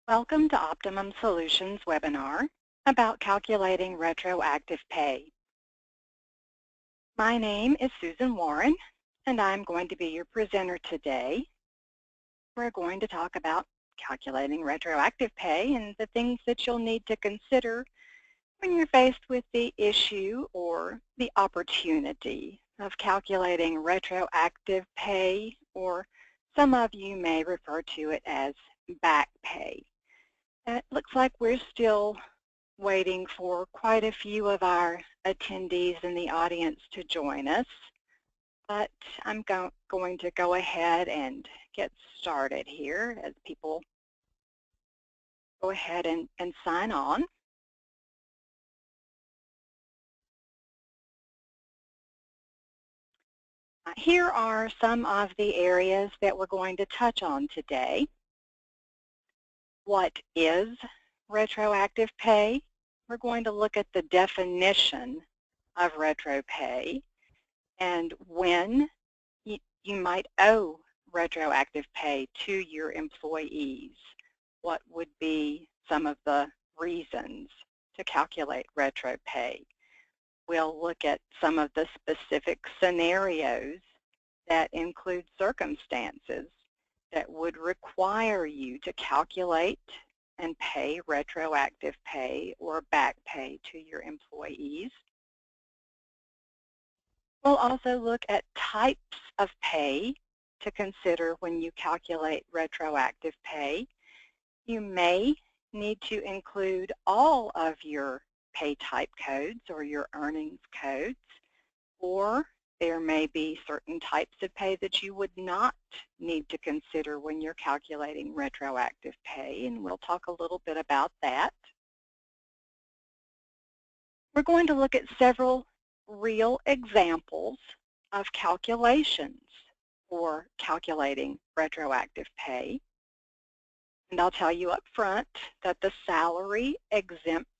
Welcome to Optimum Solutions webinar about calculating retroactive pay. My name is Susan Warren, and I'm going to be your presenter today. We're going to talk about calculating retroactive pay and the things that you'll need to consider when you're faced with the issue or the opportunity of calculating retroactive pay, or some of you may refer to it as back pay. It looks like we're still waiting for quite a few of our attendees in the audience to join us, but I'm going to go ahead and get started here as people go ahead and sign on. Here are some of the areas that we're going to touch on today. What is retroactive pay? We're going to look at the definition of retro pay and when you might owe retroactive pay to your employees. What would be some of the reasons to calculate retro pay? We'll look at some of the specific scenarios that include circumstances that would require you to calculate and pay retroactive pay or back pay to your employees. We'll also look at types of pay to consider when you calculate retroactive pay. You may need to include all of your pay type codes or your earnings codes, or there may be certain types of pay that you would not need to consider when you're calculating retroactive pay, and we'll talk a little bit about that. We're going to look at several real examples of calculations for calculating retroactive pay. And I'll tell you up front that the salary exempt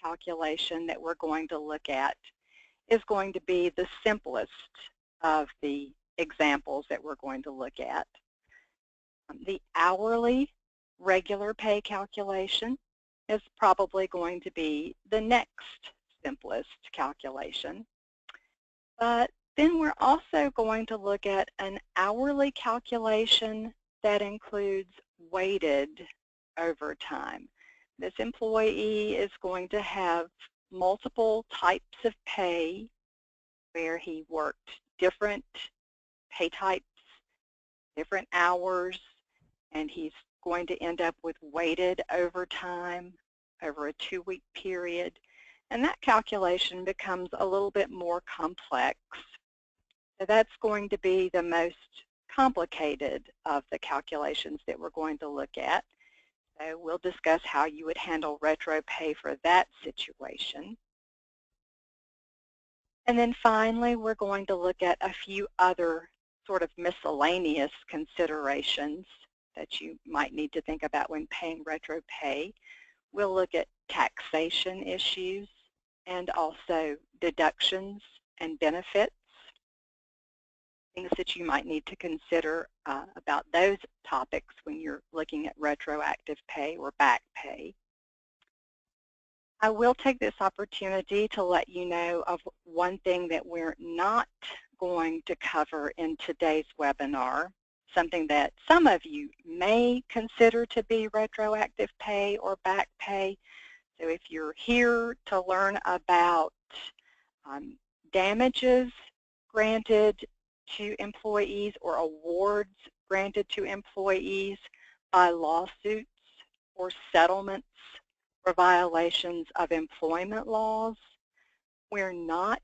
calculation that we're going to look at is going to be the simplest of the examples that we're going to look at. The hourly regular pay calculation is probably going to be the next simplest calculation. But then we're also going to look at an hourly calculation that includes weighted overtime. This employee is going to have multiple types of pay where he worked different pay types, different hours, and he's going to end up with weighted overtime over a 2-week period. And that calculation becomes a little bit more complex. So that's going to be the most complicated of the calculations that we're going to look at. So we'll discuss how you would handle retro pay for that situation. And then finally, we're going to look at a few other sort of miscellaneous considerations that you might need to think about when paying retro pay. We'll look at taxation issues and also deductions and benefits, things that you might need to consider about those topics when you're looking at retroactive pay or back pay. I will take this opportunity to let you know of one thing that we're not going to cover in today's webinar, something that some of you may consider to be retroactive pay or back pay. So if you're here to learn about damages granted to employees or awards granted to employees by lawsuits or settlements for violations of employment laws, we're not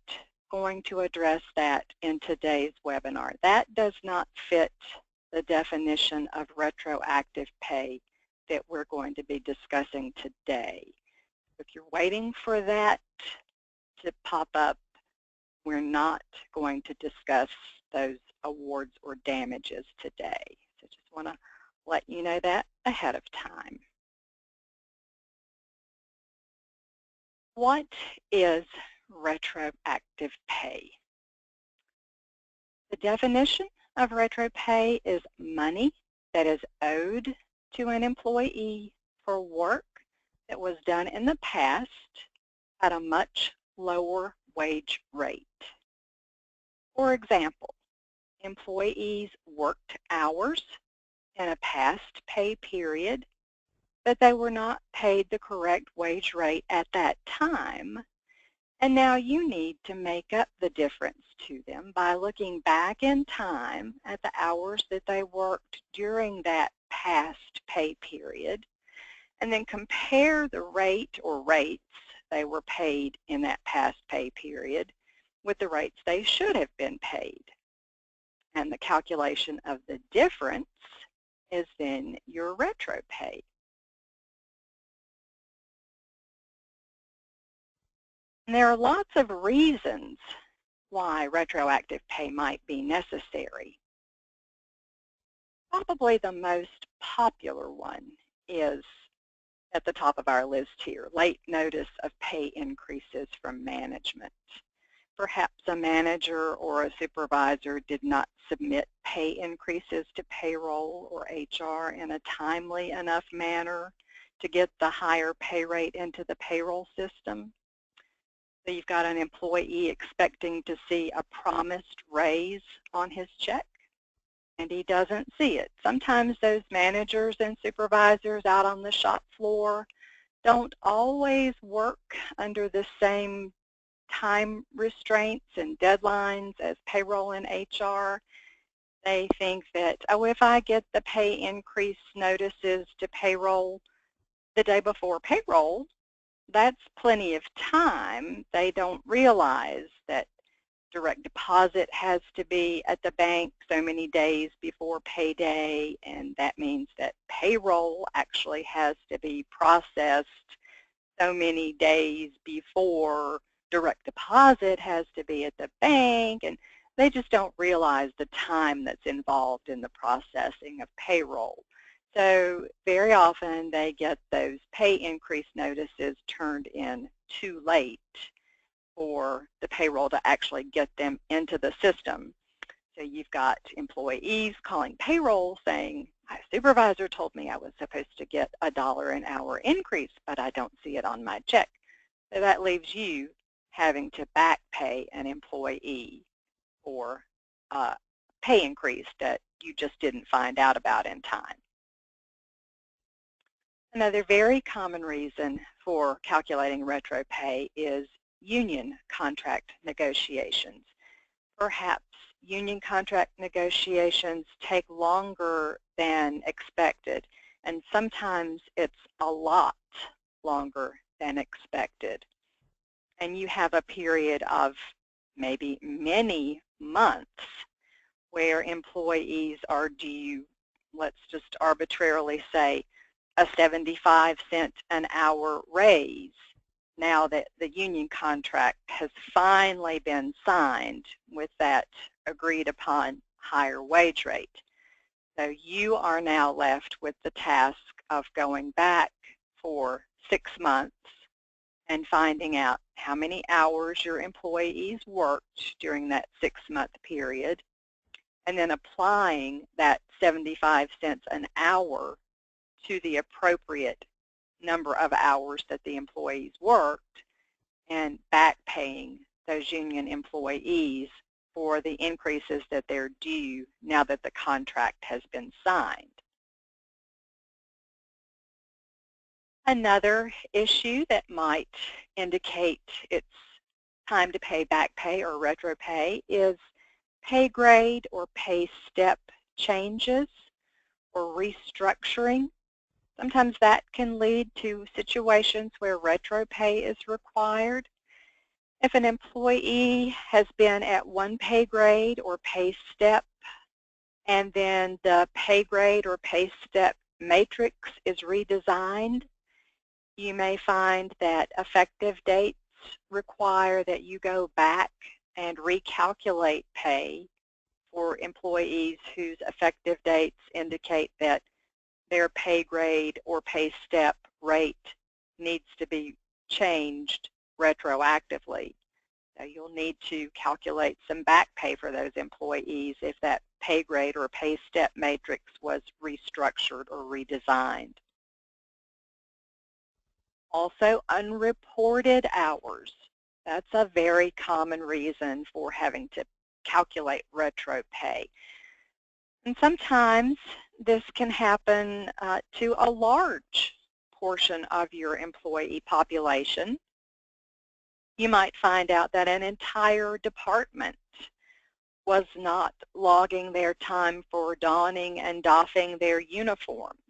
going to address that in today's webinar. That does not fit the definition of retroactive pay that we're going to be discussing today. If you're waiting for that to pop up, we're not going to discuss those awards or damages today. So just want to let you know that ahead of time. What is retroactive pay? The definition of retro pay is money that is owed to an employee for work that was done in the past at a much lower wage rate. For example, employees worked hours in a past pay period, but they were not paid the correct wage rate at that time. And now you need to make up the difference to them by looking back in time at the hours that they worked during that past pay period, and then compare the rate or rates they were paid in that past pay period with the rates they should have been paid. And the calculation of the difference is then your retro pay. And there are lots of reasons why retroactive pay might be necessary. Probably the most popular one is at the top of our list here, late notice of pay increases from management. Perhaps a manager or a supervisor did not submit pay increases to payroll or HR in a timely enough manner to get the higher pay rate into the payroll system. So you've got an employee expecting to see a promised raise on his check, and he doesn't see it. Sometimes those managers and supervisors out on the shop floor don't always work under the same time restraints and deadlines as payroll and HR. They think that, oh, if I get the pay increase notices to payroll the day before payroll, that's plenty of time. They don't realize that direct deposit has to be at the bank so many days before payday, and that means that payroll actually has to be processed so many days before direct deposit has to be at the bank, and they just don't realize the time that's involved in the processing of payroll. So very often they get those pay increase notices turned in too late for the payroll to actually get them into the system. So you've got employees calling payroll saying, my supervisor told me I was supposed to get $1 an hour increase, but I don't see it on my check. So that leaves you having to back pay an employee for a pay increase that you just didn't find out about in time. Another very common reason for calculating retro pay is union contract negotiations. Perhaps union contract negotiations take longer than expected, and sometimes it's a lot longer than expected. And you have a period of maybe many months where employees are due, let's just arbitrarily say, a 75-cent an hour raise now that the union contract has finally been signed with that agreed upon higher wage rate. So you are now left with the task of going back for 6 months and finding out how many hours your employees worked during that 6-month period, and then applying that 75 cents an hour to the appropriate number of hours that the employees worked, and back paying those union employees for the increases that they're due now that the contract has been signed. Another issue that might indicate it's time to pay back pay or retro pay is pay grade or pay step changes or restructuring. Sometimes that can lead to situations where retro pay is required. If an employee has been at one pay grade or pay step, and then the pay grade or pay step matrix is redesigned, you may find that effective dates require that you go back and recalculate pay for employees whose effective dates indicate that their pay grade or pay step rate needs to be changed retroactively. So you'll need to calculate some back pay for those employees if that pay grade or pay step matrix was restructured or redesigned. Also, unreported hours. That's a very common reason for having to calculate retro pay. And sometimes this can happen to a large portion of your employee population. You might find out that an entire department was not logging their time for donning and doffing their uniforms.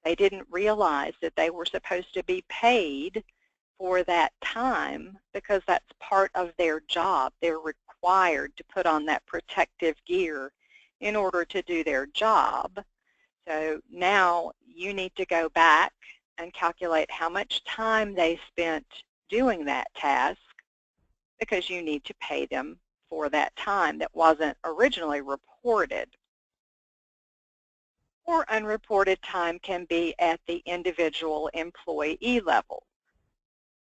They didn't realize that they were supposed to be paid for that time because that's part of their job. They're required to put on that protective gear in order to do their job. So now you need to go back and calculate how much time they spent doing that task because you need to pay them for that time that wasn't originally reported. Or unreported time can be at the individual employee level.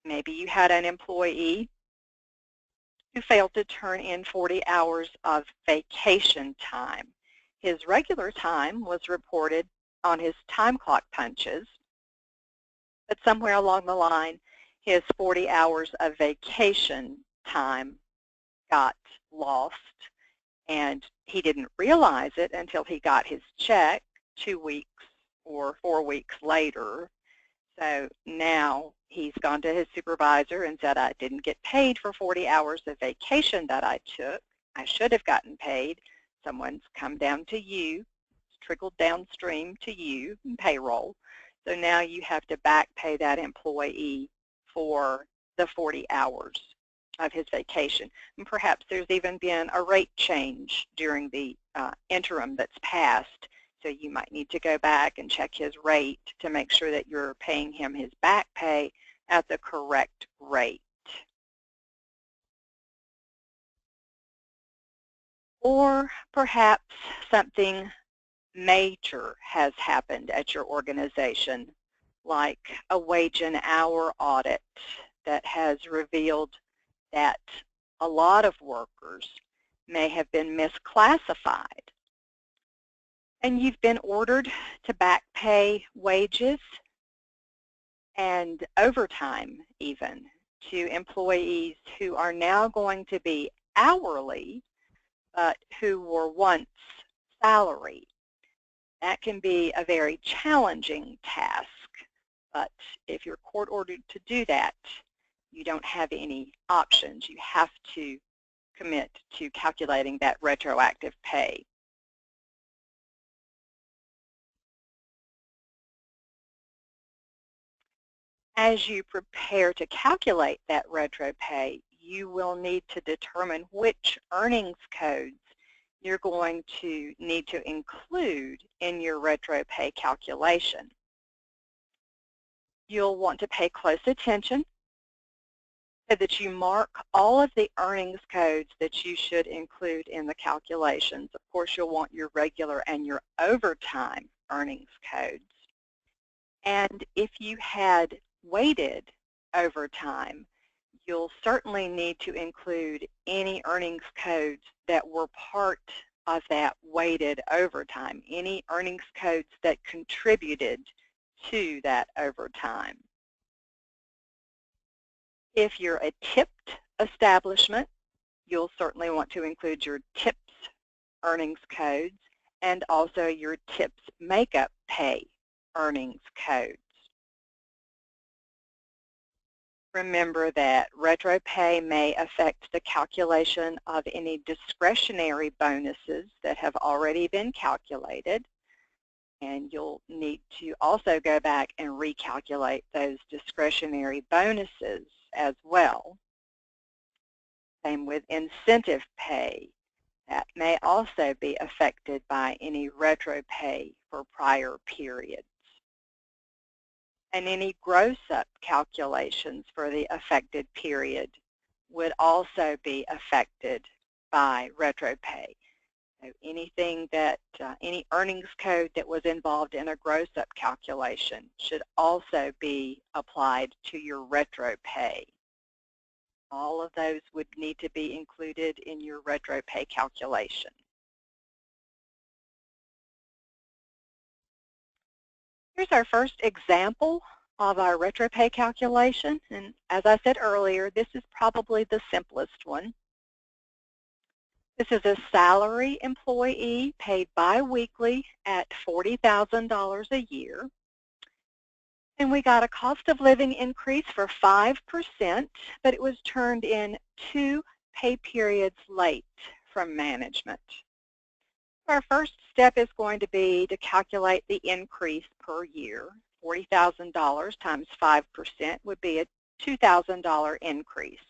Maybe you had an employee who failed to turn in 40 hours of vacation time. His regular time was reported on his time clock punches, but somewhere along the line, his 40 hours of vacation time got lost, and he didn't realize it until he got his check 2 weeks or 4 weeks later. So now he's gone to his supervisor and said, I didn't get paid for 40 hours of vacation that I took. I should have gotten paid. Someone's come down to you, trickled downstream to you in payroll. So now you have to back pay that employee for the 40 hours of his vacation. And perhaps there's even been a rate change during the interim that's passed. So you might need to go back and check his rate to make sure that you're paying him his back pay at the correct rate. Or perhaps something major has happened at your organization, like a wage and hour audit that has revealed that a lot of workers may have been misclassified. And you've been ordered to back pay wages and overtime even to employees who are now going to be hourly, but who were once salary. That can be a very challenging task, but if you're court ordered to do that, you don't have any options. You have to commit to calculating that retroactive pay. As you prepare to calculate that retro pay, you will need to determine which earnings codes you're going to need to include in your retro pay calculation. You'll want to pay close attention so that you mark all of the earnings codes that you should include in the calculations. Of course, you'll want your regular and your overtime earnings codes. And if you had weighted overtime, you'll certainly need to include any earnings codes that were part of that weighted overtime, any earnings codes that contributed to that overtime. If you're a tipped establishment, you'll certainly want to include your tips earnings codes and also your tips makeup pay earnings codes. Remember that retro pay may affect the calculation of any discretionary bonuses that have already been calculated, and you'll need to also go back and recalculate those discretionary bonuses as well. Same with incentive pay. That may also be affected by any retro pay for prior periods. And any gross-up calculations for the affected period would also be affected by retro pay. So anything that, any earnings code that was involved in a gross-up calculation should also be applied to your retro pay. All of those would need to be included in your retro pay calculation. Here's our first example of our retro pay calculation. And as I said earlier, this is probably the simplest one. This is a salary employee paid biweekly at $40,000 a year. And we got a cost of living increase for 5%, but it was turned in 2 pay periods late from management. Our first step is going to be to calculate the increase per year. $40,000 times 5% would be a $2,000 increase.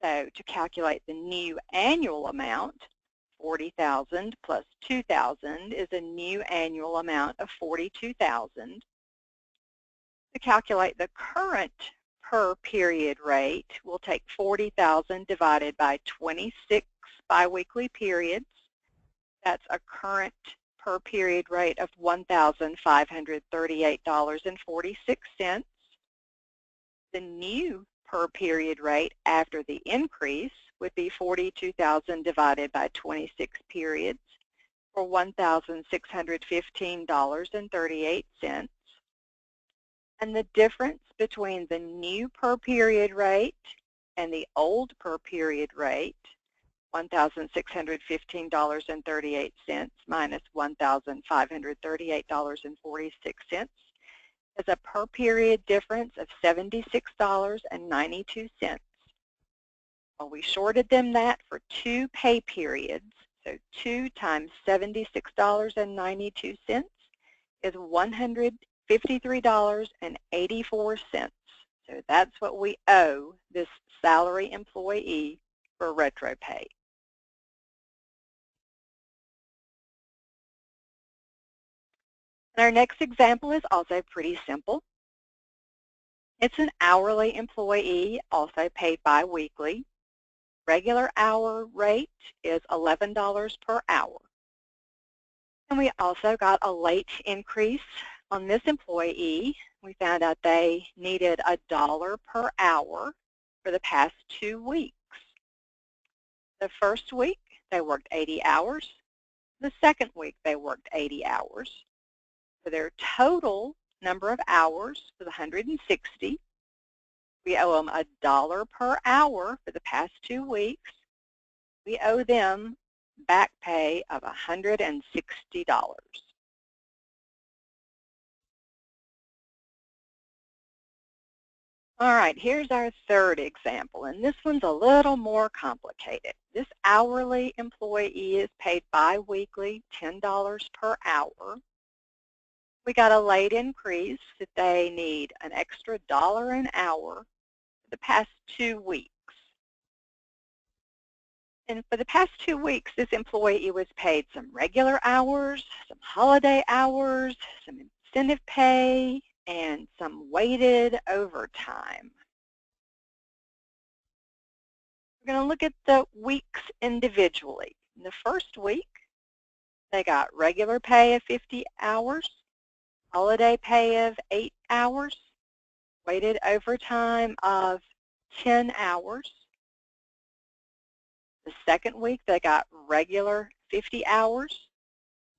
So to calculate the new annual amount, $40,000 plus $2,000 is a new annual amount of $42,000. To calculate the current per period rate, we'll take $40,000 divided by 26 biweekly periods. That's a current per period rate of $1,538.46. The new per period rate after the increase would be $42,000 divided by 26 periods for $1,615.38. And the difference between the new per period rate and the old per period rate, $1,615.38 minus $1,538.46, is a per period difference of $76.92. Well, we shorted them that for 2 pay periods, so 2 times $76.92 is $153.84. So that's what we owe this salary employee for retro pay. And our next example is also pretty simple. It's an hourly employee, also paid biweekly. Regular hour rate is $11 per hour. And we also got a late increase on this employee. We found out they needed $1 per hour for the past 2 weeks. The first week, they worked 80 hours. The second week, they worked 80 hours. So their total number of hours was 160. We owe them $1 per hour for the past 2 weeks. We owe them back pay of $160. All right, here's our third example, and this one's a little more complicated. This hourly employee is paid biweekly, $10 per hour. We got a late increase that they need an extra $1 an hour for the past 2 weeks. And for the past 2 weeks, this employee was paid some regular hours, some holiday hours, some incentive pay, and some weighted overtime. We're going to look at the weeks individually. In the first week, they got regular pay of 50 hours, holiday pay of 8 hours, weighted overtime of 10 hours. The second week, they got regular 50 hours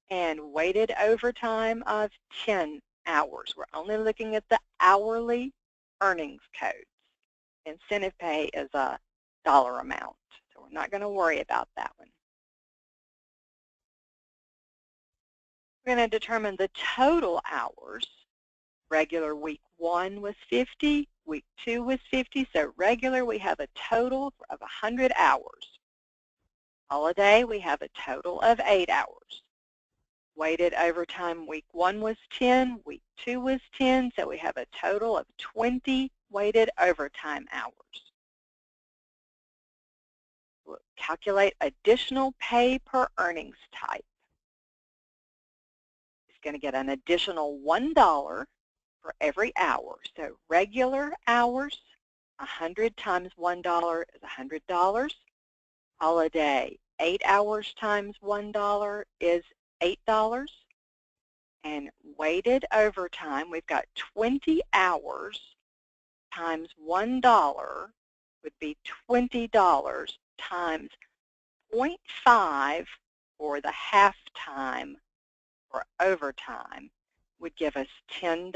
and weighted overtime of 10 hours. We're only looking at the hourly earnings codes. Incentive pay is a dollar amount, so we're not going to worry about that one. We're going to determine the total hours. Regular week 1 was 50, week 2 was 50, so regular we have a total of 100 hours. Holiday we have a total of 8 hours. Weighted overtime week 1 was 10, week 2 was 10, so we have a total of 20 weighted overtime hours. We'll calculate additional pay per earnings type. It's going to get an additional $1 for every hour. So regular hours, 100 times $1 is $100. Holiday, 8 hours times $1 is $8. And weighted overtime, we've got 20 hours times $1 would be $20 times 0.5 or the half time for overtime would give us $10.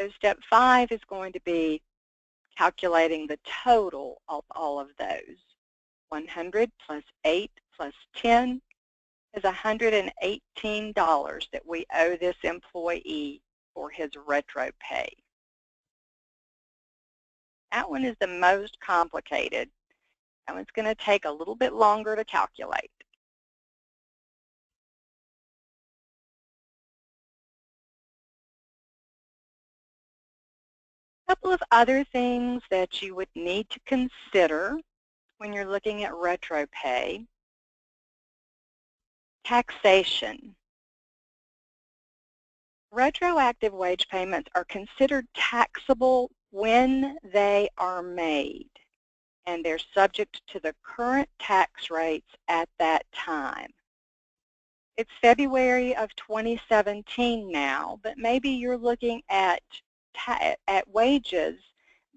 So step 5 is going to be calculating the total of all of those. 100 plus 8 plus 10 is $118 that we owe this employee for his retro pay. That one is the most complicated. That one's going to take a little bit longer to calculate. A couple of other things that you would need to consider when you're looking at retro pay. Taxation. Retroactive wage payments are considered taxable when they are made, and they're subject to the current tax rates at that time. It's February of 2017 now, but maybe you're looking at wages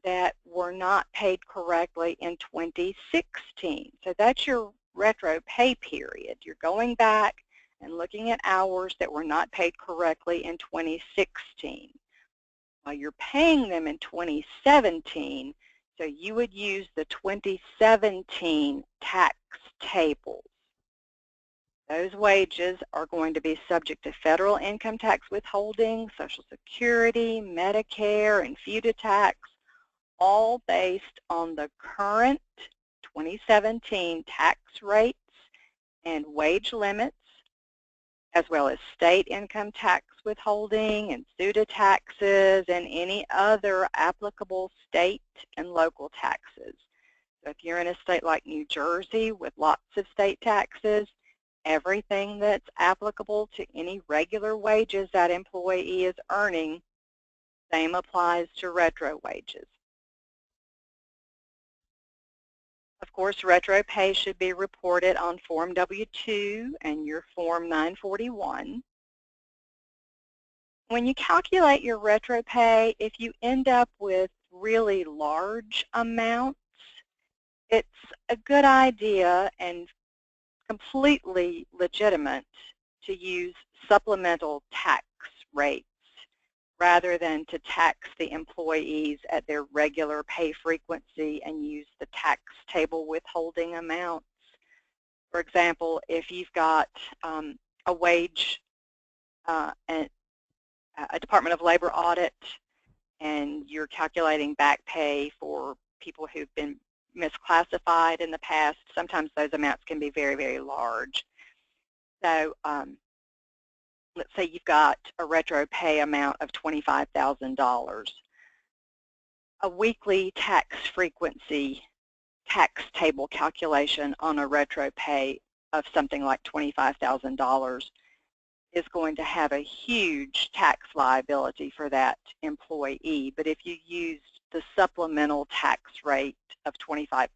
that were not paid correctly in 2016. So that's your retro pay period. You're going back and looking at hours that were not paid correctly in 2016. Well, you're paying them in 2017, so you would use the 2017 tax tables. Those wages are going to be subject to federal income tax withholding, Social Security, Medicare, and FUTA tax, all based on the current 2017 tax rates and wage limits, as well as state income tax withholding and FUTA taxes and any other applicable state and local taxes. So if you're in a state like New Jersey with lots of state taxes, everything that's applicable to any regular wages that employee is earning, same applies to retro wages. Of course, retro pay should be reported on Form W-2 and your Form 941. When you calculate your retro pay, if you end up with really large amounts, it's a good idea and completely legitimate to use supplemental tax rates rather than to tax the employees at their regular pay frequency and use the tax table withholding amounts. For example, if you've got a wage, a Department of Labor audit, and you're calculating back pay for people who've been misclassified in the past, sometimes those amounts can be very, very large. So let's say you've got a retro pay amount of $25,000. A weekly tax frequency tax table calculation on a retro pay of something like $25,000 is going to have a huge tax liability for that employee. But if you used the supplemental tax rate of 25%,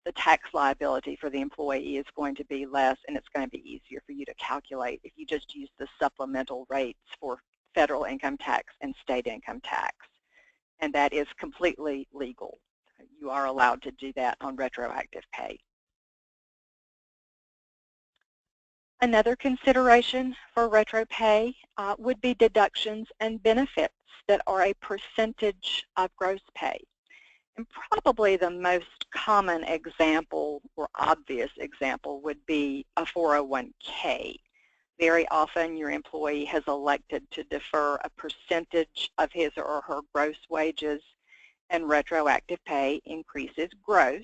the tax liability for the employee is going to be less, and it's going to be easier for you to calculate if you just use the supplemental rates for federal income tax and state income tax. And that is completely legal. You are allowed to do that on retroactive pay. Another consideration for retro pay would be deductions and benefits that are a percentage of gross pay. And probably the most common example or obvious example would be a 401k. Very often your employee has elected to defer a percentage of his or her gross wages, and retroactive pay increases gross.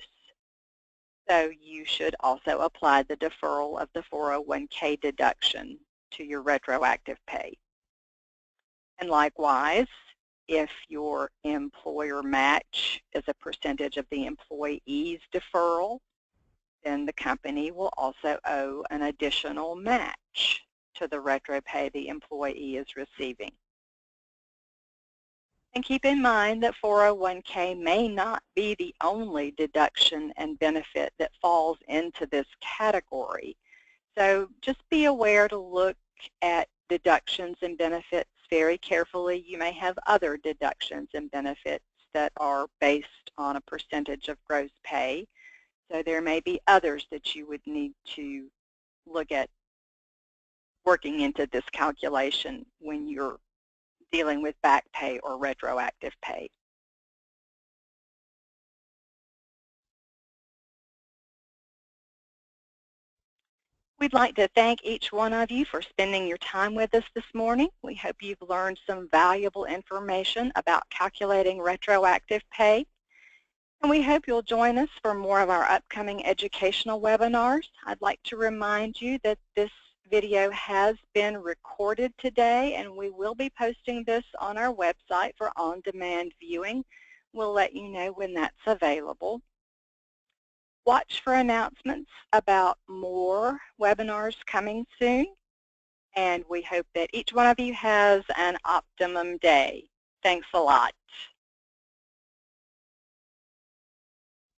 So you should also apply the deferral of the 401k deduction to your retroactive pay. And likewise, if your employer match is a percentage of the employee's deferral, then the company will also owe an additional match to the retro pay the employee is receiving. And keep in mind that 401k may not be the only deduction and benefit that falls into this category. So just be aware to look at deductions and benefits very carefully. You may have other deductions and benefits that are based on a percentage of gross pay. So there may be others that you would need to look at working into this calculation when you're dealing with back pay or retroactive pay. We'd like to thank each one of you for spending your time with us this morning. We hope you've learned some valuable information about calculating retroactive pay. And we hope you'll join us for more of our upcoming educational webinars. I'd like to remind you that this video has been recorded today, and we will be posting this on our website for on-demand viewing. We'll let you know when that's available. Watch for announcements about more webinars coming soon, and we hope that each one of you has an optimum day. Thanks a lot.